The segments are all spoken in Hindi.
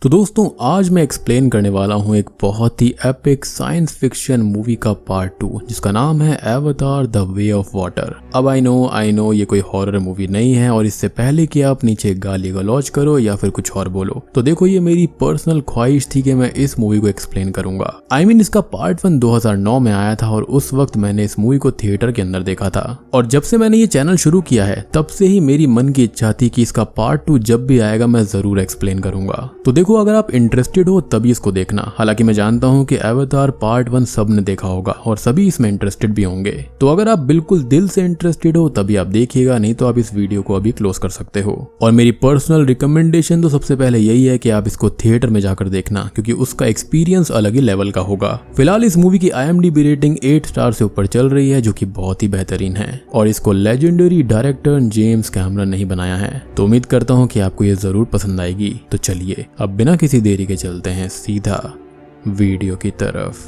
तो दोस्तों आज मैं एक्सप्लेन करने वाला हूँ एक बहुत ही एपिक साइंस फिक्शन मूवी का पार्ट 2 जिसका नाम है एवतार द वे ऑफ वाटर। अब आई नो ये कोई हॉरर मूवी नहीं है और इससे पहले कि आप नीचे गाली गलौज करो या फिर कुछ और बोलो तो देखो ये मेरी पर्सनल ख्वाहिश थी कि मैं इस मूवी को एक्सप्लेन करूंगा। इसका पार्ट 1 2009 में आया था और उस वक्त मैंने इस मूवी को थिएटर के अंदर देखा था और जब से मैंने ये चैनल शुरू किया है तब से ही मेरी मन की इच्छा थी कि इसका पार्ट 2 जब भी आएगा मैं जरूर एक्सप्लेन करूंगा। तो देखो अगर आप इंटरेस्टेड हो तभी इसको देखना। हालांकि मैं जानता हूं कि एवतार पार्ट 1 सबने देखा होगा और सभी इसमें इंटरेस्टेड भी होंगे, तो अगर आप बिल्कुल दिल से इंटरेस्टेड हो तभी आप देखिएगा, नहीं तो आप इस वीडियो को अभी क्लोज कर सकते हो। और मेरी पर्सनल रिकमेंडेशन तो सबसे पहले यही है कि आप इसको थिएटर में जाकर देखना क्योंकि उसका एक्सपीरियंस अलग ही लेवल का होगा। फिलहाल इस मूवी की IMDb रेटिंग 8 स्टार से ऊपर चल रही है जो कि बहुत ही बेहतरीन है और इसको लेजेंडरी डायरेक्टर जेम्स कैमरन ने ही बनाया है। तो उम्मीद करता हूँ कि आपको ये जरूर पसंद आएगी। तो चलिए अब बिना किसी देरी के चलते हैं सीधा वीडियो की तरफ।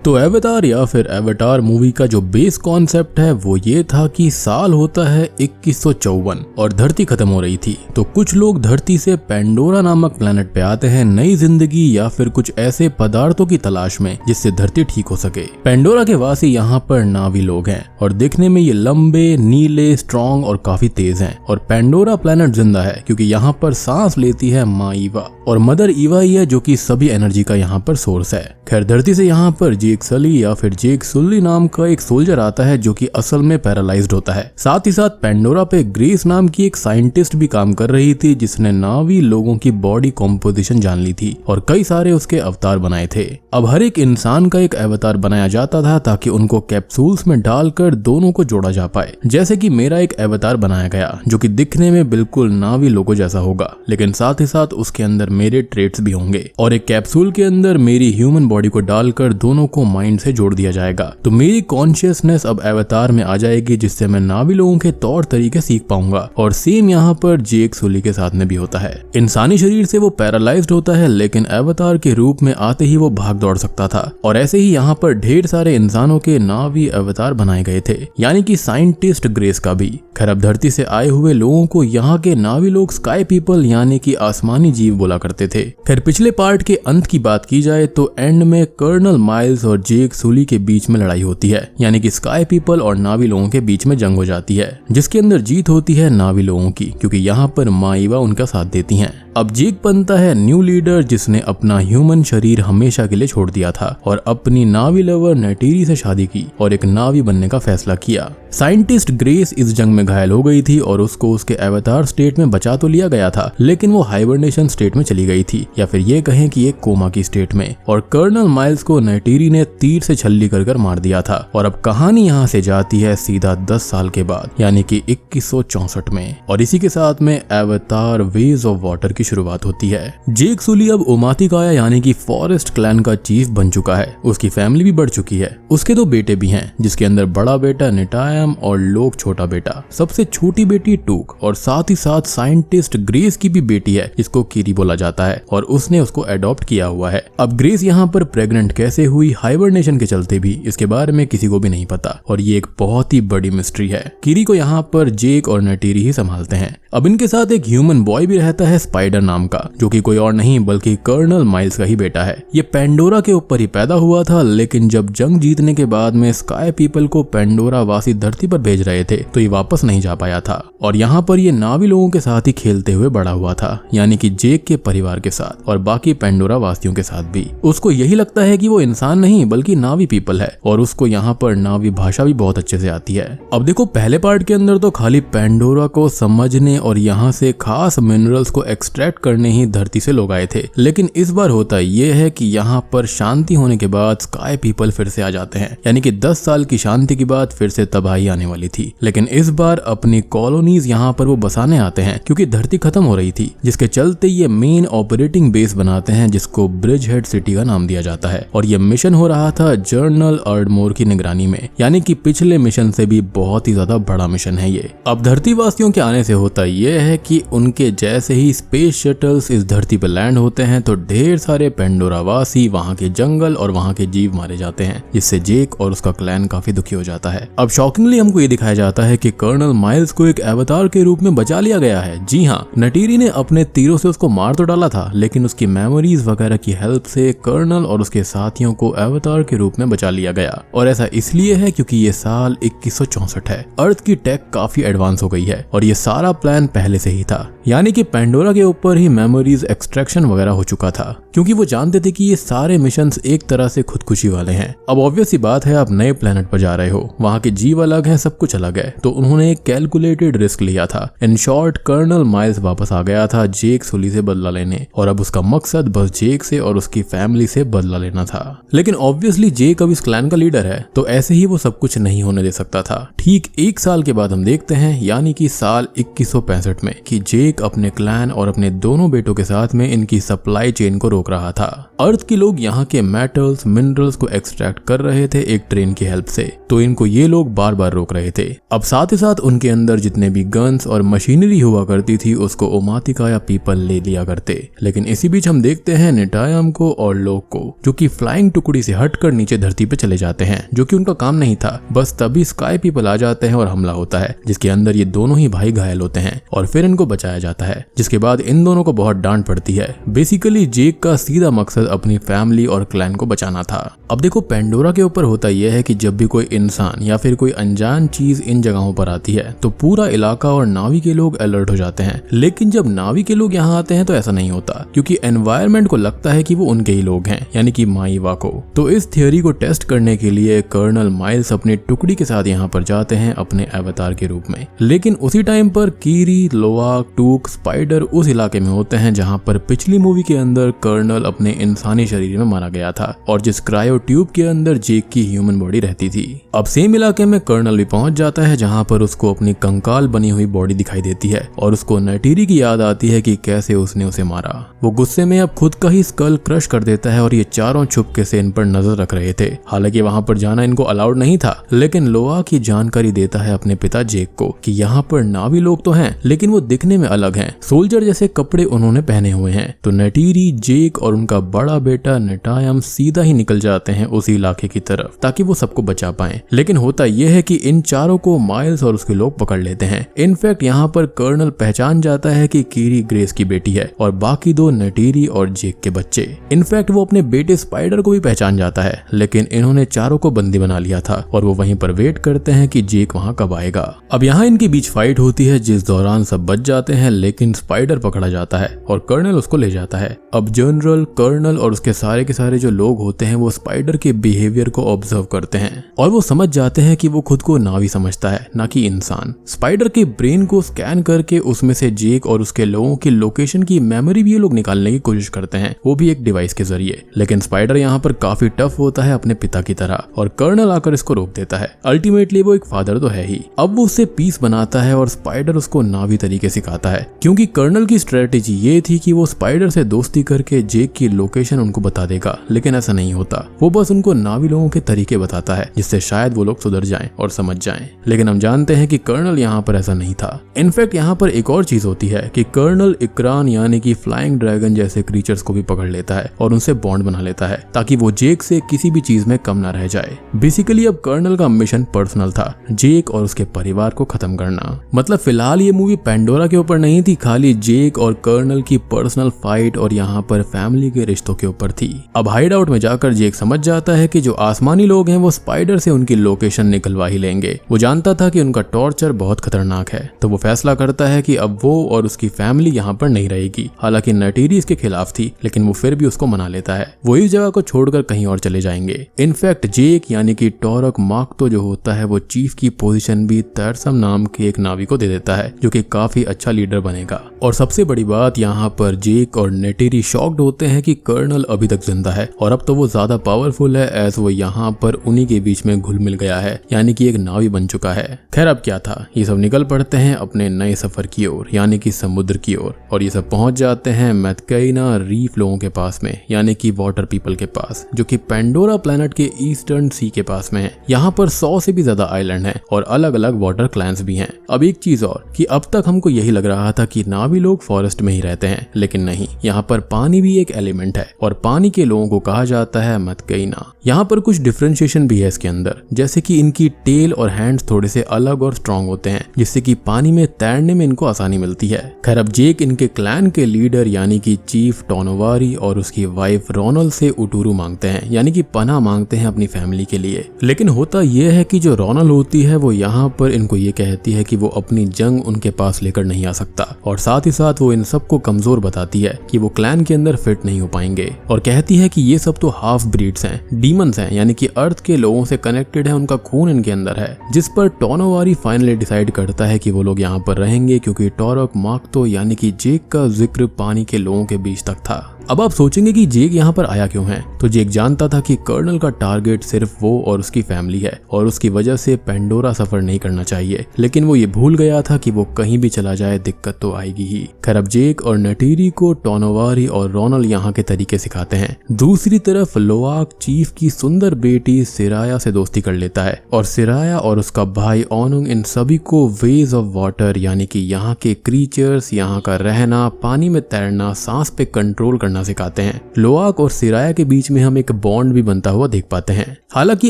तो एवतार या फिर एवतार मूवी का जो बेस कॉन्सेप्ट है वो ये था कि साल होता है 2154 और धरती खत्म हो रही थी। तो कुछ लोग धरती से पेंडोरा नामक प्लेनेट पे आते हैं नई जिंदगी या फिर कुछ ऐसे पदार्थों की तलाश में जिससे धरती ठीक हो सके। पेंडोरा के वासी यहाँ पर नावी लोग हैं और देखने में ये लंबे, नीले, स्ट्रॉन्ग और काफी तेज हैं। और पेंडोरा प्लेनेट जिंदा है क्योंकि यहाँ पर सांस लेती है माँ ईवा और मदर ईवा ही है जो कि सभी एनर्जी का यहाँ पर सोर्स है। खैर धरती से यहाँ पर जेक सली या फिर जेक सुल्ली नाम का एक सोल्जर आता है जो कि असल में पैरालाइज्ड होता है। साथ ही साथ पेंडोरा पे ग्रेस नाम की एक साइंटिस्ट भी काम कर रही थी जिसने नावी लोगों की बॉडी कॉम्पोजिशन जान ली थी और कई सारे उसके अवतार बनाए थे। अब हर एक इंसान का एक अवतार बनाया जाता था ताकि उनको कैप्सूल्स में डालकर दोनों को जोड़ा जा पाए। जैसे कि मेरा एक अवतार बनाया गया जो कि दिखने में बिल्कुल नावी लोगो जैसा होगा लेकिन साथ ही साथ उसके अंदर मेरे ट्रेट्स भी होंगे और एक कैप्सूल के अंदर मेरी ह्यूमन बॉडी को डालकर दोनों को माइंड से जोड़ दिया जाएगा। तो मेरी कॉन्शियसनेस अब अवतार में आ जाएगी जिससे मैं नावी लोगों के तौर तरीके सीख पाऊंगा। और सेम यहाँ पर जेक सुली के साथ में भी होता है। इंसानी शरीर से वो पैरालाइज्ड होता है लेकिन अवतार के रूप में आते ही वो भाग दौड़ सकता था। और ऐसे ही यहाँ पर ढेर सारे इंसानों के नावी अवतार बनाए गए थे यानी कि साइंटिस्ट ग्रेस का भी। खैर अब धरती से आए हुए लोगों को यहाँ के नावी लोग स्काई पीपल यानी कि आसमानी जीव बोला करते थे। खैर पिछले पार्ट के अंत की बात की जाए तो एंड में कर्नल माइल्स और जेक सुली के बीच में लड़ाई होती है यानी कि स्काई पीपल और नावी लोगों के बीच में जंग हो जाती है जिसके अंदर जीत होती है नावी लोगों की क्योंकि यहाँ पर माईवा उनका साथ देती हैं। अब जेक बनता है न्यू लीडर जिसने अपना ह्यूमन शरीर हमेशा के लिए छोड़ दिया था और अपनी नावी लवर नेटीरी से शादी की और एक नावी बनने का फैसला किया। साइंटिस्ट ग्रेस इस जंग में घायल हो गई थी और उसको उसके अवतार स्टेट में बचा तो लिया गया था लेकिन वो हाइबरनेशन स्टेट में चली गई थी या फिर ये कहें कि एक कोमा की स्टेट में। और कर्नल माइल्स को नेटीरी ने तीर से छल्ली कर मार दिया था। और अब कहानी यहाँ से जाती है सीधा 10 साल के बाद यानी कि 2164 में और इसी के साथ में एवतार वेज ऑफ वाटर की शुरुआत होती है। जेक सुली अब उमातिकाया यानी कि फॉरेस्ट क्लैन का चीफ बन चुका है। उसकी फैमिली भी बढ़ चुकी है। उसके 2 बेटे भी हैं जिसके अंदर बड़ा बेटा निटायम और लोक छोटा बेटा। सबसे छोटी बेटी टूक और साथ ही साथ साइंटिस्ट ग्रेस की भी बेटी है जिसको किरी बोला जाता है और उसने उसको अडॉप्ट किया हुआ है। अब ग्रेस यहाँ पर प्रेग्नेंट कैसे हुई हाइबरनेशन के चलते भी इसके बारे में किसी को भी नहीं पता और ये एक बहुत ही बड़ी मिस्ट्री है। किरी को यहाँ पर जेक और नेटीरी ही संभालते हैं। अब इनके साथ एक ह्यूमन बॉय भी रहता है स्पाइडर नाम का जो कि कोई और नहीं बल्कि कर्नल माइल्स का ही बेटा है। ये पेंडोरा के ऊपर ही पैदा हुआ था लेकिन जब जंग जीतने के बाद में स्काई पीपल को पेंडोरा वासी धरती पर भेज रहे थे तो ये वापस नहीं जा पाया था और यहाँ पर ये नावी लोगों के साथ ही खेलते हुए बड़ा हुआ था यानी कि जेक के परिवार के साथ और बाकी पेंडोरा वासियों के साथ भी। उसको यही लगता है कि वो इंसान नहीं बल्कि नावी पीपल है और उसको यहाँ पर नावी भाषा भी बहुत अच्छे से आती है। अब देखो पहले पार्ट के अंदर तो खाली पेंडोरा को समझने और यहाँ से खास मिनरल्स को एक्सट्रैक्ट करने ही धरती से लोग आए थे लेकिन इस बार होता ये है कि यहाँ पर शांति होने के बाद स्काई पीपल फिर से आ जाते हैं यानी कि 10 साल की शांति के बाद फिर से तबाही आने वाली थी। लेकिन इस बार अपनी कॉलोनीज यहाँ पर वो बसाने आते हैं क्योंकि धरती खत्म हो रही थी जिसके चलते ये मेन ऑपरेटिंग बेस बनाते हैं जिसको ब्रिज हेड सिटी का नाम दिया जाता है। और ये मिशन हो रहा था जनरल अर्डमोर की निगरानी में, यानी कि पिछले मिशन से भी बहुत ही ज्यादा बड़ा मिशन है ये। अब धरतीवासियों के आने से होता यह है कि उनके जैसे ही स्पेस शटल्स इस धरती पर लैंड होते हैं तो ढेर सारे पेंडोरा वासी, वहाँ के जंगल और वहाँ के जीव मारे जाते हैं, जिससे जेक और उसका क्लैन काफी दुखी हो जाता है। अब शॉकिंगली हमको ये दिखाया जाता है कि कर्नल माइल्स को एक अवतार के रूप में बचा लिया गया है। जी हाँ, नटीरी ने अपने तीरों से उसको मार तो डाला था, लेकिन उसकी मेमोरीज वगैरह की हेल्प से कर्नल और उसके साथियों को अवतार के रूप में बचा लिया गया। और ऐसा इसलिए है क्योंकि ये साल 2164 है। अर्थ की टेक काफी एडवांस हो गई है और ये सारा प्लान पहले से ही था, यानी कि पेंडोरा के ऊपर ही मेमोरीज एक्सट्रैक्शन वगैरह हो चुका था, क्योंकि वो जानते थे कि ये सारे मिशंस एक तरह से खुदकुशी वाले हैं। अब ऑब्वियस ही बात है, आप नए प्लेनेट पर जा रहे हो, वहाँ के जीव अलग हैं, सब कुछ अलग है, तो उन्होंने एक कैलकुलेटेड रिस्क लिया था। इन शॉर्ट, कर्नल माइल्स वापस आ गया था जेक सुली से बदला लेने, और अब उसका मकसद बस जेक से और उसकी फैमिली से बदला लेना था। लेकिन ऑब्वियसली जेक अब इस क्लैन का लीडर है, तो ऐसे ही वो सब कुछ नहीं होने दे सकता था। ठीक 1 साल के बाद हम देखते हैं, यानी कि साल 2165 में, कि जेक अपने क्लैन और अपने दोनों बेटों के साथ में इनकी सप्लाई चेन को रोक रहा था। अर्थ के लोग यहाँ के मेटल्स, मिनरल्स को एक्सट्रैक्ट कर रहे थे एक ट्रेन की हेल्प से, तो इनको ये लोग बार बार रोक रहे थे। अब साथ ही साथ उनके अंदर जितने भी गन्स और मशीनरी हुआ करती थी उसको ओमातिका या पीपल ले लिया करते। लेकिन इसी बीच हम देखते हैं नेटायम को और लोक को, जो कि फ्लाइंग टुकड़ी से हटकर नीचे धरती पे चले जाते हैं, जो कि उनका काम नहीं था। बस तभी स्काई पीपल आ जाते हैं और हमला होता है, जिसके अंदर ये दोनों ही भाई घायल होते हैं और फिर इनको बचाया जाता है, जिसके बाद इन दोनों को बहुत डांट पड़ती है। बेसिकली जेक का सीधा मकसद अपनी फैमिली और क्लैन को बचाना था। अब देखो, पेंडोरा के ऊपर होता यह है कि जब भी कोई इंसान या फिर कोई अनजान चीज इन जगहों पर आती है तो पूरा इलाका और नावी के लोग अलर्ट हो जाते हैं। लेकिन जब नावी के लोग यहाँ आते हैं तो ऐसा नहीं होता, क्योंकि एनवायरनमेंट को लगता है कि वो उनके ही लोग हैं, यानी कि माईवा को। तो इस थियोरी को टेस्ट करने के लिए कर्नल माइल्स अपनी टुकड़ी के साथ यहाँ पर जाते हैं अपने अवतार के रूप में। लेकिन उसी टाइम पर कीरी, लोवाक, टूक, स्पाइडर उस इलाके में होते हैं जहाँ पर पिछली मूवी के अंदर कर्नल अपने इंसानी शरीर में मारा गया था और जिस क्रायो ट्यूब के अंदर जेक की ह्यूमन बॉडी रहती थी। अब सेम इलाके में कर्नल भी पहुंच जाता है, जहाँ पर उसको अपनी कंकाल बनी हुई बॉडी दिखाई देती है और उसको नटीरी की याद आती है कि कैसे उसने उसे मारा। वो गुस्से में अब खुद का ही स्कल क्रश कर देता है और ये चारों चुपके से इन पर नजर रख रहे थे। हालांकि वहाँ पर जाना इनको अलाउड नहीं था, लेकिन लोआ की जानकारी देता है अपने पिता जेक को कि यहाँ पर नावी लोग तो हैं, लेकिन वो दिखने में अलग हैं। सोल्जर जैसे कपड़े उन्होंने पहने हुए हैं। तो नटीरी, जेक और उनका बड़ा बेटा नेटायम सीधा ही निकल जाते हैं उसी इलाके की तरफ ताकि वो सबको बचा पाए। लेकिन होता यह है कि इन चारों को माइल्स और उसके लोग पकड़ लेते हैं। इनफैक्ट यहाँ पर कर्नल पहचान जाता है कि कीरी ग्रेस की बेटी है और बाकी दो नटीरी और जेक के बच्चे। इनफैक्ट वो अपने बेटे स्पाइडर को भी पहचान जाता है, लेकिन इन्होंने चारों को बंदी बना लिया था और वो वहीं पर वेट करते हैं कि जेक वहाँ कब आएगा। अब यहाँ इनके बीच फाइट होती है, जिस दौरान सब बच जाते हैं, लेकिन स्पाइडर पकड़ा जाता है और कर्नल उसको ले जाता है। अब जनरल, कर्नल और उसके सारे के सारे जो लोग होते हैं वो स्पाइडर के बिहेवियर को ऑब्जर्व करते हैं और वो समझ जाते हैं कि वो खुद को नावी समझता है, ना कि इंसान। स्पाइडर के ब्रेन को स्कैन करके उसमें से जेक और उसके लोगों की लोकेशन की मेमोरी भी ये लोग निकालने की कोशिश करते हैं, वो भी एक डिवाइस के जरिए। लेकिन स्पाइडर यहाँ पर काफी टफ होता है अपने पिता की तरह और कर्नल आकर इसको रोक देता है। अल्टीमेटली वो एक फादर तो है ही। अब वो उससे पीस बनाता है और स्पाइडर उसको नावी तरीके सिखाता है, क्योंकि कर्नल की स्ट्रेटेजी ये थी कि वो स्पाइडर से दोस्ती करके जेक की लोकेशन उनको बता देगा, लेकिन ऐसा नहीं होता। वो बस उनको नावी लोगों के तरीके बताता है, जिससे शायद वो लोग सुधर जाएं और समझ जाएं। लेकिन हम जानते हैं कि कर्नल यहाँ पर ऐसा नहीं था। इनफैक्ट यहाँ पर एक और चीज होती है कि कर्नल इकरान यानी कि फ्लाइंग ड्रैगन जैसे क्रीचर्स को भी पकड़ लेता है और उनसे बॉन्ड बना लेता है ताकि वो जेक से किसी भी चीज में कम ना रह जाए। बेसिकली अब कर्नल का मिशन पर्सनल था, जेक और उसके परिवार को खत्म करना। मतलब फिलहाल ये मूवी पेंडोरा के ऊपर नहीं थी, खाली जेक और कर्नल की पर्सनल फाइट और यहाँ पर फैमिली के रिश्तों के ऊपर थी। अब हाइड आउट में जाकर जेक समझ जाता है कि जो आसमानी लोग हैं वो स्पाइडर से उनकी लोकेशन निकलवा ही लेंगे। वो जानता था कि उनका टॉर्चर बहुत खतरनाक है, तो वो फैसला करता है कि अब वो और उसकी फैमिली यहाँ पर नहीं रहेगी। हालांकि नटीरी इसके खिलाफ थी, लेकिन वो फिर भी उसको मना लेता है। वो इस जगह को छोड़कर कहीं और चले जाएंगे। इनफैक्ट जेक यानी कि टॉरक मार्क जो होता है वो चीफ की पोजीशन भी तैरसम नाम के एक नावी को दे देता है, जो कि काफी अच्छा लीडर बनेगा। और सबसे बड़ी बात, यहाँ पर जेक और नेटेरी शॉक्ड होते हैं कि कर्नल अभी तक जिंदा है और अब तो वो ज्यादा पावरफुल है एज वो यहाँ पर उन्हीं के बीच में घुल मिल गया है, यानी कि एक नावी बन चुका है। खैर अब क्या था, ये सब निकल पड़ते हैं अपने नए सफर की ओर, यानी कि समुद्र की ओर, और ये सब पहुंच जाते हैं मैथकेइना रीफ लोगों के पास में, यानी कि वाटर पीपल के पास, जो कि पेंडोरा प्लैनेट के ईस्टर्न सी के पास में है। यहाँ पर 100 से भी ज्यादा आइलैंड हैं और अलग अलग वाटर क्लैंस भी हैं। अब एक चीज और कि अब तक हमको यही लग रहा था कि नावी लोग फॉरेस्ट में ही रहते हैं, लेकिन नहीं, यहाँ पर पानी भी एक एलिमेंट है और पानी के लोगों को कहा जाता है मैथकेइना। यहाँ पर कुछ डिफरेंशिएशन भी है इसके अंदर, जैसे कि इनकी टेल और हैंड्स थोड़े से अलग और स्ट्रॉन्ग होते हैं, जिससे कि पानी में तैरने में इनको आसानी मिलती है। खैर अब जेक इनके क्लैन के लीडर यानी कि चीफ टोनोवारी और उसकी वाइफ रोनल से उटूरू मांगते हैं, यानी कि पनाह मांगते हैं अपनी फैमिली के लिए। लेकिन होता यह है कि जो रोनल होती है वो यहाँ पर इनको ये कहती है कि वो अपनी जंग उनके पास लेकर नहीं आ सकता, और साथ ही साथ वो इन सबको कमजोर बताती है कि वो क्लैन के अंदर फिट नहीं हो पाएंगे, और कहती है कि ये सब तो हाफ ब्रीड्स हैं, डीमंस हैं, यानी कि अर्थ के लोगों से कनेक्टेड है, उनका खून इनके अंदर है। जिस पर टोनोवारी फाइनली डिसाइड करता है कि वो लोग यहाँ पर रहेंगे, क्योंकि टोरक मार्क्तो यानी कि जेक का जिक्र पानी के लोगों के बीच तक था। अब आप सोचेंगे कि जेक यहाँ पर आया क्यों है, तो जेक जानता था कि कर्नल का टारगेट सिर्फ वो और उसकी फैमिली है और उसकी वजह से पेंडोरा सफर नहीं करना चाहिए, लेकिन वो ये भूल गया था कि वो कहीं भी चला जाए दिक्कत तो आएगी ही। खैर अब जेक और नटीरी को टोनोवारी और रोनल यहाँ के तरीके सिखाते हैं। दूसरी तरफ लोआक चीफ की सुंदर बेटी सिराया से दोस्ती कर लेता है, और सिराया और उसका भाई ओनुंग इन सभी को वेज ऑफ वाटर यानी कि यहाँ के क्रीचर्स, यहाँ का रहना, पानी में तैरना, सांस पे कंट्रोल करना सिखाते हैं। लोआक और सिराया के बीच में हम एक बॉन्ड भी बनता हुआ देख पाते हैं। हालांकि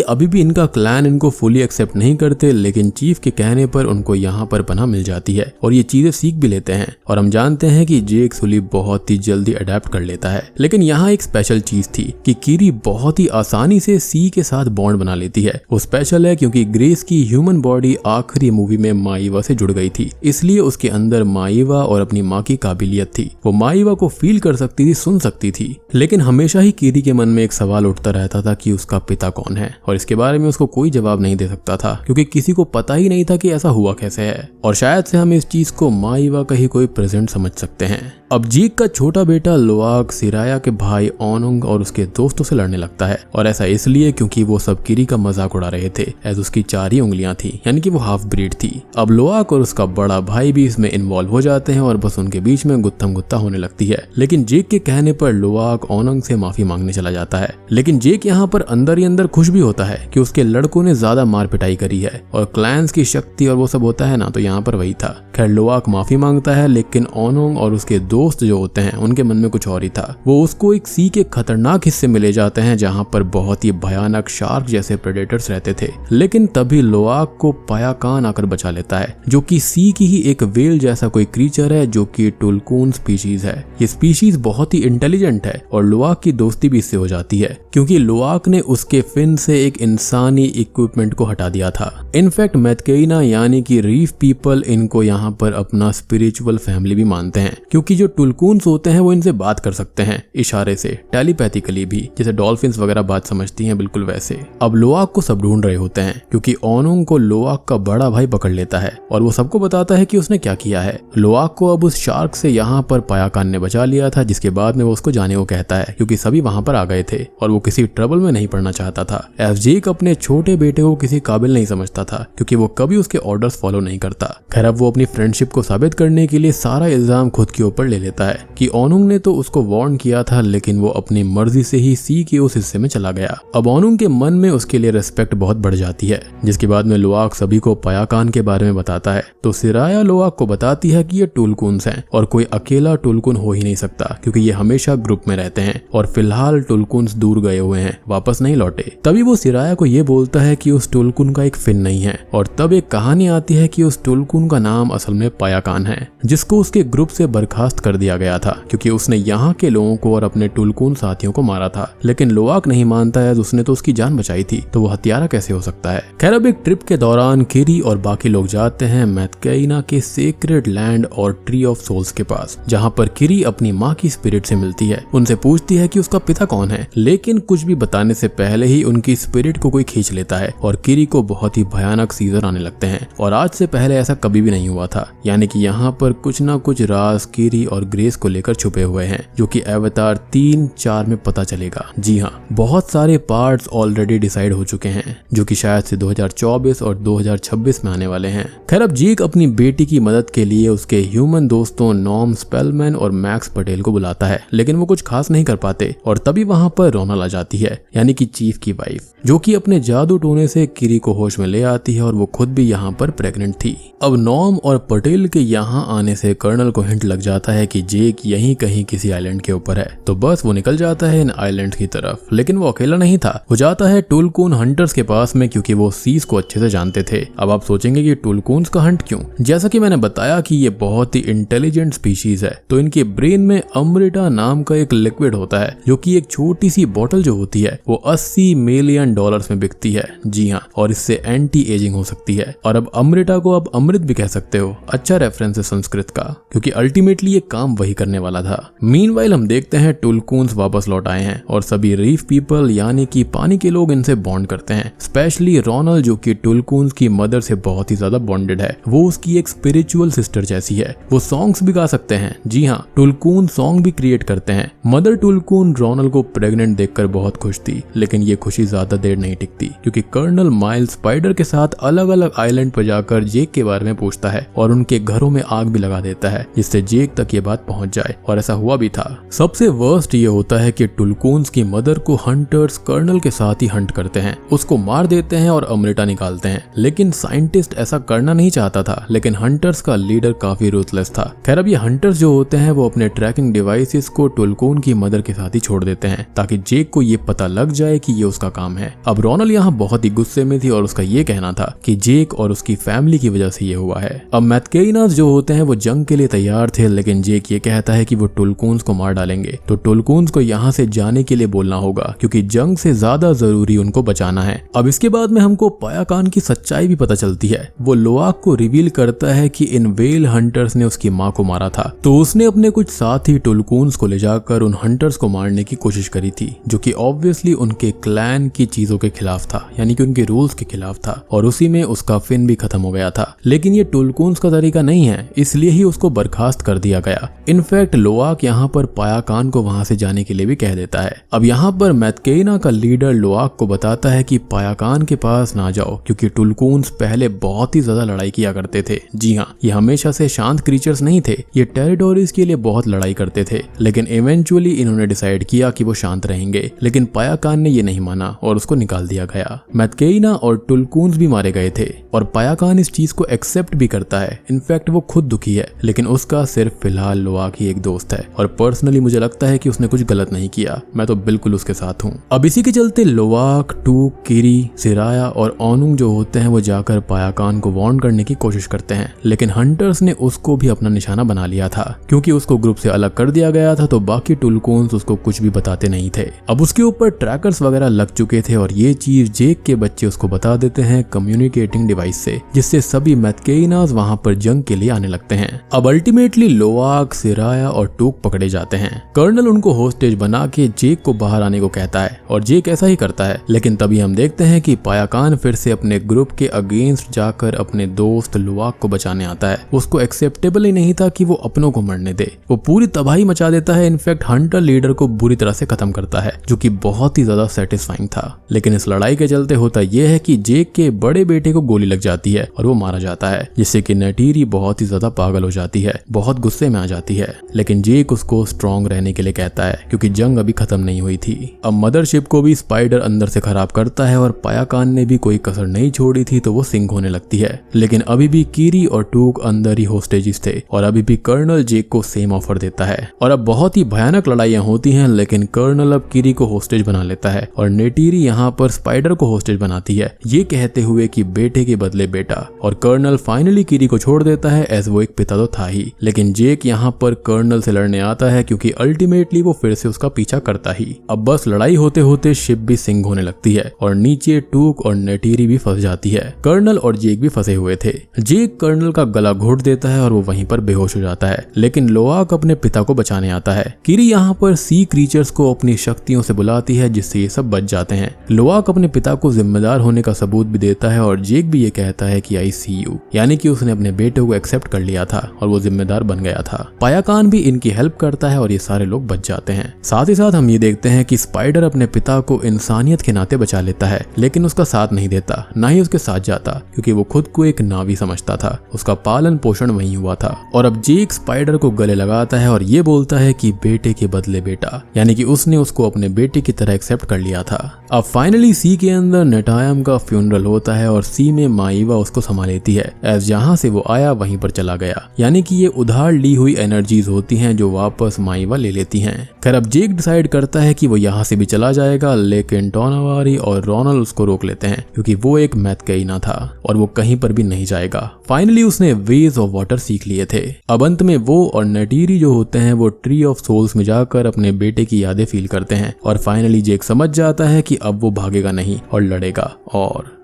अभी भी इनका क्लैन इनको फुली एक्सेप्ट नहीं करते, लेकिन चीफ के कहने पर उनको यहाँ पर पनाह मिल जाती है और ये चीजें सीख भी लेते हैं। और हम जानते हैं कि जेक सुली बहुत ही जल्दी अडेप्ट कर लेता है। लेकिन यहाँ एक स्पेशल चीज थी कि कीरी बहुत ही आसानी से सी के साथ बॉन्ड बना लेती है। वो स्पेशल है क्योंकि ग्रेस की ह्यूमन बॉडी आखिरी मूवी में माईवा से जुड़ गई थी, इसलिए उसके अंदर माईवा और अपनी माँ की काबिलियत थी। वो माईवा को फील कर सकती थी, सुन सकती थी। लेकिन हमेशा ही कीरी के मन में एक सवाल उठता रहता था कि उसका पिता कौन है, और इसके बारे में उसको कोई जवाब नहीं दे सकता था, क्योंकि किसी को पता ही नहीं था कि ऐसा हुआ कैसे है। और शायद से हम इस चीज को माईवा का ही कोई प्रेजेंट समझ सकते हैं। अब जेक का छोटा बेटा लोआक सिराया के भाई ओनुंग और उसके दोस्तों से लड़ने लगता है, और ऐसा इसलिए क्योंकि वो सब कीरी का मजाक उड़ा रहे थे, एज उसकी 4 ही उंगलियां थी, यानी कि वो हाफ ब्रीड थी। अब लोआक और उसका बड़ा भाई भी इसमें इन्वॉल्व हो जाते हैं और बस उनके बीच में गुत्थम गुत्ता होने लगती है। लेकिन जेक के कहने पर लोआक ओनुंग से माफी मांगने चला जाता है। लेकिन जेक यहाँ पर अंदर ही अंदर खुश भी होता है कि उसके लड़कों ने ज्यादा मार पिटाई करी है और क्लैंस की शक्ति और वो सब होता है ना, तो यहाँ पर वही था। खैर लोआक माफी मांगता है, लेकिन ओनुंग और उसके दोस्त जो होते हैं उनके मन में कुछ और ही था। वो उसको एक सी के खतरनाक हिस्से में ले जाते हैं जहाँ पर बहुत ही भयानक शार्क जैसे प्रेडेटर्स रहते थे। लेकिन तभी लोआक को पायाकान आकर बचा लेता है, जो कि सी की ही एक वेल जैसा कोई क्रीचर है, जो कि टुलकून स्पीशीज है। ये स्पीशीज बहुत ही इंटेलिजेंट है और लोआक की दोस्ती भी इससे हो जाती है, क्योंकि लोआक ने उसके फिन से एक इंसानी इक्विपमेंट को हटा दिया था। इनफैक्ट मैथकेइना यानी कि रीफ पीपल इनको यहाँ पर अपना स्पिरिचुअल फैमिली भी मानते हैं, क्योंकि जो टुलकून्स होते हैं वो इनसे बात कर सकते हैं इशारे से, टेलीपैथिकली भी, जैसे डॉल्फिन्स वगैरह बात समझती हैं, बिल्कुल वैसे। अब लोआक को सब ढूंढ रहे होते हैं, क्योंकि ओनुंग को लोआक का बड़ा भाई पकड़ लेता है और वो सबको बताता है कि उसने क्या किया है। लोआक को अब उस शार्क से यहाँ पर पायाकान ने बचा लिया था, जिसके बाद में वो उसको जाने को कहता है, क्योंकि सभी वहां पर आ गए थे और वो किसी ट्रबल में नहीं पड़ना चाहता था। जेक अपने छोटे बेटे को किसी काबिल नहीं समझता था, क्योंकि वो कभी उसके ऑर्डर्स फॉलो नहीं करता। खैर अब वो अपनी फ्रेंडशिप को साबित करने के लिए सारा इल्जाम खुद के ऊपर ले लेता है कि ओनुंग ने तो उसको वार्न किया था, लेकिन वो अपनी मर्जी से ही सी के उस हिस्से में चला गया। अब ओनुंग के मन में उसके लिए रिस्पेक्ट बहुत बढ़ जाती है, जिसके बाद में लोआक सभी को पायाकान के बारे में बताता है। तो सिराया लोआक को बताती है कि ये टुलकून्स हैं और कोई अकेला टुलकून हो ही नहीं सकता, क्योंकि ये हमेशा ग्रुप में रहते हैं और फिलहाल टुलकून्स दूर गए हुए हैं, वापस नहीं लौटे। तभी वो सिराया को ये बोलता है कि उस टुलकून का एक फिन नहीं है, और तब एक कहानी आती है कि उस टुलकून का नाम असल में पायाकान है, जिसको उसके ग्रुप से बर्खास्त कर दिया गया था, क्योंकि उसने यहाँ के लोगों को और अपने टुलकून साथियों को मारा था। लेकिन लोआक नहीं मानता है, उसने तो उसकी जान बचाई थी, तो वो हत्यारा कैसे हो सकता है। खैर अब एक ट्रिप के दौरान कीरी और बाकी लोग जाते हैं मैथकेइना के सेक्रेड लैंड और ट्री ऑफ सोल्स के पास, जहाँ पर कीरी अपनी माँ की स्पिरिट से मिलती है, उनसे पूछती है कि उसका पिता कौन है, लेकिन कुछ भी बताने से पहले ही उनकी स्पिरिट को कोई खींच लेता है और कीरी को बहुत ही भयानक सीजर आने लगते हैं। और आज से पहले ऐसा कभी भी नहीं हुआ था, यानी कि यहाँ पर कुछ ना कुछ राज कीरी और ग्रेस को लेकर छुपे हुए हैं, जो कि अवतार 3-4 में पता चलेगा। जी हाँ, बहुत सारे पार्ट्स ऑलरेडी डिसाइड हो चुके हैं, जो कि शायद से 2024 और 2026 में आने वाले हैं। खैर, अब जेक अपनी बेटी की मदद के लिए उसके ह्यूमन दोस्तों नॉर्म स्पेलमैन और मैक्स पटेल को बुलाता है, लेकिन वो कुछ खास नहीं कर पाते और तभी वहां पर रोनल आ जाती है, यानी कि चीफ की वाइफ, जो कि अपने जादू टोने से किरी को होश में ले आती है और वो खुद भी यहाँ पर प्रेग्नेंट थी। अब नॉर्म और पटेल के यहाँ आने से कर्नल को हिंट लग जाता है कि जेक यहीं कहीं किसी आइलैंड के ऊपर है, तो बस वो निकल जाता है इन आइलैंड की तरफ। लेकिन वो अकेला नहीं था, वो जाता है टुलकून हंटर्स के पास में, क्योंकि वो सीज को अच्छे से जानते थे। अब आप सोचेंगे कि टुलकून्स का हंट क्यों? जैसा कि मैंने बताया कि ये बहुत ही इंटेलिजेंट स्पीशीज है, तो इनके ब्रेन में अमृता नाम का एक लिक्विड होता है, जो कि एक छोटी सी बोतल जो होती है वो $80 मिलियन में बिकती है। जी हाँ, और इससे एंटी एजिंग हो सकती है। और अब अमृता को आप अमृत भी कह सकते हो। अच्छा रेफरेंस है संस्कृत का, क्योंकि अल्टीमेटली ये काम वही करने वाला था। मीनवाइल हम देखते हैं टुलकून्स वापस लौट आए हैं और सभी रीफ पीपल यानी कि पानी के लोग इनसे बॉन्ड करते हैं। स्पेशली रोनल, जो कि टुलकून्स की मदर से बहुत ही ज्यादा बॉन्डेड है। वो उसकी एक स्पिरिचुअल सिस्टर जैसी है। वो सॉन्ग्स भी गा सकते हैं। जी हाँ, टुलकून सॉन्ग भी क्रिएट करते हैं। मदर टुलकून रोनल को प्रेग्नेंट देखकर बहुत खुश थी, लेकिन ये खुशी ज्यादा देर नहीं टिकती, क्योंकि कर्नल माइल्स स्पाइडर के साथ अलग अलग आइलैंड पर जाकर जेक के बारे में पूछता है और उनके घरों में आग भी लगा देता है, जिससे जेक तक ये बात पहुंच जाए। और ऐसा हुआ भी था। सबसे वर्स्ट ये होता है कि टुलकून्स की मदर को हंटर्स कर्नल के साथ ही हंट करते हैं, उसको मार देते हैं और अमृता निकालते हैं। लेकिन साइंटिस्ट ऐसा करना नहीं चाहता था, लेकिन हंटर्स का लीडर काफी रूथलेस था। खैर, अब ये हंटर्स जो होते हैं वो अपने ट्रैकिंग डिवाइसेस को टुलकून की मदर के साथ ही छोड़ देते हैं, ताकि जेक को ये पता लग जाए कि ये उसका काम है। अब रोनल यहाँ बहुत ही गुस्से में थी और उसका ये कहना था कि जेक और उसकी फैमिली की वजह से ये हुआ है। अब मैथकेइनास जो होते हैं वो जंग के लिए तैयार थे, लेकिन जेक ये कहता है कि वो टुलकून्स को मार डालेंगे, तो टुलकून्स को यहाँ से जाने के लिए बोलना होगा, क्योंकि जंग से ज्यादा जरूरी उनको बचाना है। अब इसके बाद में हमको पायाकान की सच्चाई भी पता चलती है। वो लोआक को रिवील करता है कि इन वेल हंटर्स ने उसकी माँ को मारा था, तो उसने अपने कुछ साथी टुलकून्स को ले जाकर उन हंटर्स को मारने की कोशिश करी थी, जो कि ऑब्वियसली उनके क्लैन की चीजों के खिलाफ था, यानी कि उनके रूल्स के खिलाफ था, और उसी में उसका फिन भी खत्म हो गया था। लेकिन ये टुलकून्स का तरीका नहीं है, इसलिए ही उसको बर्खास्त कर दिया गया। इनफैक्ट लोआक यहाँ पर पायाकान को वहां से जाने के लिए भी कह देता है। अब यहाँ पर मैथकेइना का लीडर लोआक को बताता है कि पायाकान के पास ना जाओ, क्योंकि टुलकून्स पहले बहुत ही ज्यादा लड़ाई किया करते थे। जी हाँ, ये हमेशा से शांत क्रीचर्स नहीं थे, ये टेरिटोरीज के लिए बहुत लड़ाई करते थे, लेकिन इवेंचुअली इन्होंने डिसाइड किया कि वो शांत रहेंगे। लेकिन पायाकान ने ये नहीं माना और उसको निकाल दिया गया। मैथकेइना और टुलकून्स भी मारे गए थे और पायाकान इस चीज को एक्सेप्ट भी करता है। इनफैक्ट वो खुद दुखी है, लेकिन उसका सिर्फ फिलहाल लोआक ही एक दोस्त है और पर्सनली मुझे लगता है कि उसने कुछ गलत नहीं किया। मैं तो बिल्कुल उसके साथ हूँ। अब इसी के चलते लोआक, टूक, किरी, सिराया और ओनुंग जो होते हैं वो जाकर पायाकान को वार्न करने की कोशिश करते हैं, लेकिन हंटर्स ने उसको भी अपना निशाना बना लिया था। क्योंकि उसको ग्रुप से अलग कर दिया गया था, तो बाकी टुलकून्स उसको कुछ भी बताते नहीं थे। अब उसके ऊपर ट्रैकर्स वगैरह लग चुके थे और ये चीज जेक के बच्चे उसको बता देते हैं कम्युनिकेटिंग डिवाइस से, जिससे सभी मैथकेइनास वहां पर जंग के लिए आने लगते हैं। अब अल्टीमेटली लोआक, सिराया और टूक पकड़े जाते हैं। कर्नल उनको होस्टेज बना के जेक को बाहर आने को कहता है और जेक ऐसा ही करता है, लेकिन तभी हम देखते हैं कि पायाकान फिर से अपने ग्रुप के अगेंस्ट जाकर अपने दोस्त लोआक को बचाने आता है। उसको एक्सेप्टेबल ही नहीं था कि वो अपनों को मरने दे। वो पूरी तबाही मचा देता है, इनफैक्ट हंटर लीडर को बुरी तरह से खत्म करता है, जो कि बहुत ही ज्यादा सेटिस्फाइंग था। लेकिन इस लड़ाई के चलते होता यह है कि जेक के बड़े बेटे को गोली लग जाती है और वो मारा जाता है, जिससे कि नेटीरी बहुत ही ज्यादा पागल हो जाती है, बहुत गुस्से में आ जाती है। लेकिन जेक उसको स्ट्रॉन्ग रहने के लिए कहता है, क्योंकि जंग अभी खत्म नहीं हुई थी। अब मदरशिप को भी स्पाइडर अंदर से खराब करता है और पायाकान ने भी कोई कसर नहीं छोड़ी थी, तो वो सिंक होने लगती है। लेकिन अभी भी किरी और टूक अंदर ही होस्टेजिस थे और अभी भी कर्नल जेक को सेम ऑफर देता है। और अब बहुत ही भयानक लड़ाइयां होती हैं, लेकिन कर्नल अब किरी को होस्टेज बना लेता है और नेटीरी यहाँ पर स्पाइडर को होस्टेज बनाती है, ये कहते हुए कि बेटे के बदले बेटा। और कर्नल फाइनली किरी को छोड़ देता है, एज वो एक पिता तो था ही। लेकिन जेक यहाँ पर कर्नल से लड़ने आता है, क्योंकि अल्टीमेटली वो फिर से उसका पीछा करता ही। अब बस लड़ाई होते होते शिप भी सिंक होने लगती है और नीचे टूक और नेटीरी भी फंस जाती है। कर्नल और जेक भी फंसे हुए थे। जेक कर्नल का गला घोट देता है और वो वहीं पर बेहोश हो जाता है, लेकिन लोआक अपने पिता को बचाने आता है। किरी यहाँ पर सी क्रीचर्स को अपनी शक्तियों से बुलाती है, जिससे ये सब बच जाते हैं। लोआक अपने पिता को जिम्मेदार होने का सबूत भी देता है और जेक भी ये कहता है कि आई सी यू, यानी कि उसने अपने बेटे को एक्सेप्ट कर लिया था और वो जिम्मेदार बन गया था। पाया खान भी इनकी हेल्प करता है और ये सारे लोग बच जाते हैं। साथ ही साथ हम ये देखते हैं कि स्पाइडर अपने पिता को इंसानियत के नाते बचा लेता है, लेकिन उसका साथ नहीं देता, ना ही उसके साथ जाता, क्योंकि वो खुद को एक नावी समझता था। उसका पालन पोषण वहीं हुआ था। और अब जेक स्पाइडर को गले लगाता है और ये बोलता है कि बेटे के बदले बेटा, यानी कि उसने उसको अपने बेटे की तरह एक्सेप्ट कर लिया था। अब फाइनली सी के अंदर नेटायम का फ्यूनरल होता है और सी में माइवा उसको संभाल लेती है, एज जहां से वो आया वहीं पर चला गया, यानी कि ये उधार ली हुई एनर्जीज होती हैं जो वापस माइवा ले लेती हैं। खैर अब जेक डिसाइड करता है कि वो यहाँ से भी चला जाएगा, लेकिन टोनावारी और रोनल उसको रोक लेते हैं, क्योंकि वो एक मैथकैना था और वो कहीं पर भी नहीं जाएगा। फाइनली उसने वेज ऑफ वाटर सीख लिए थे। अब अंत में वो और नेटीरी जो होते हैं वो ट्री ऑफ सोल्स में जाकर अपने बेटे की यादें फील करते हैं और फाइनली जेक समझ जाता है कि अब वो भागेगा नहीं और लड़ेगा। और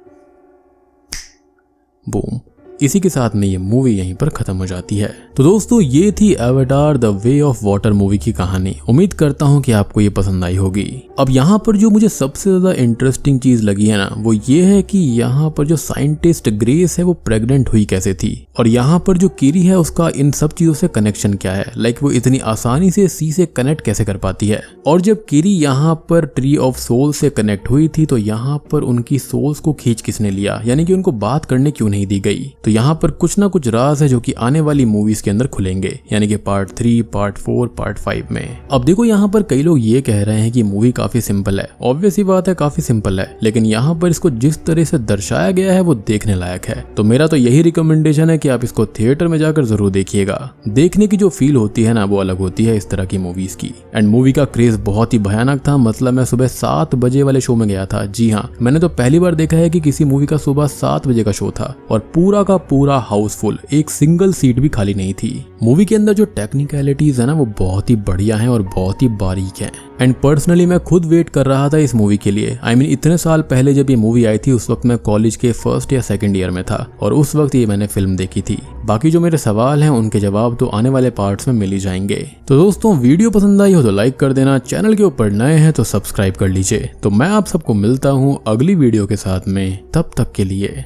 बूम, इसी के साथ में ये मूवी यहीं पर खत्म हो जाती है। तो दोस्तों ये थी Avatar the way of water movie की कहानी। उम्मीद करता हूँ कि आपको ये पसंद आई होगी। अब यहाँ पर जो मुझे सबसे ज्यादा इंटरेस्टिंग चीज लगी है ना, वो ये है कि यहाँ पर जो साइंटिस्ट ग्रेस है वो प्रेग्नेंट हुई कैसे थी, और यहाँ पर जो किरी है उसका इन सब चीजों से कनेक्शन क्या है। लाइक वो इतनी आसानी से सी से कनेक्ट कैसे कर पाती है। और जब किरी यहाँ पर ट्री ऑफ सोल से कनेक्ट हुई थी तो यहाँ पर उनकी सोल्स को खींच किसने लिया, यानी कि उनको बात करने क्यों नहीं दी गई। तो यहाँ पर कुछ ना कुछ राज है जो कि आने वाली मूवीज के अंदर खुलेंगे, यानी कि पार्ट 3, पार्ट 4, पार्ट 5 में। अब देखो यहाँ पर कई लोग ये कह रहे हैं कि मूवी काफी सिंपल है। ऑब्वियस ही बात है, काफी सिंपल है, लेकिन यहाँ पर इसको जिस तरह से दर्शाया गया है वो देखने लायक है। तो मेरा तो यही रिकमेंडेशन है कि आप इसको थिएटर में जाकर जरूर देखिएगा। देखने की जो फील होती है ना वो अलग होती है इस तरह की मूवीज की। एंड मूवी का क्रेज बहुत ही भयानक था। मतलब मैं सुबह 7 बजे वाले शो में गया था। जी हाँ, मैंने तो पहली बार देखा है कि किसी मूवी का सुबह 7 बजे का शो था और पूरा का पूरा हाउसफुल, एक सिंगल सीट भी खाली नहीं थी। मूवी के अंदर जो टेक्निकलिटीज है ना वो बहुत ही बढ़िया हैं और बहुत ही बारीक हैं। एंड पर्सनली मैं खुद वेट कर रहा था इस मूवी के लिए। I mean, इतने साल पहले जब ये मूवी आई थी उस वक्त मैं कॉलेज के फर्स्ट या सेकंड ईयर में था और उस वक्त ये मैंने फिल्म देखी थी। बाकी जो मेरे सवाल हैं उनके जवाब तो आने वाले पार्ट्स में मिल ही जाएंगे। तो दोस्तों वीडियो पसंद आई हो तो लाइक कर देना, चैनल के ऊपर नए हैं तो सब्सक्राइब कर लीजिए। तो मैं आप सबको मिलता हूँ अगली वीडियो के साथ में, तब तक के लिए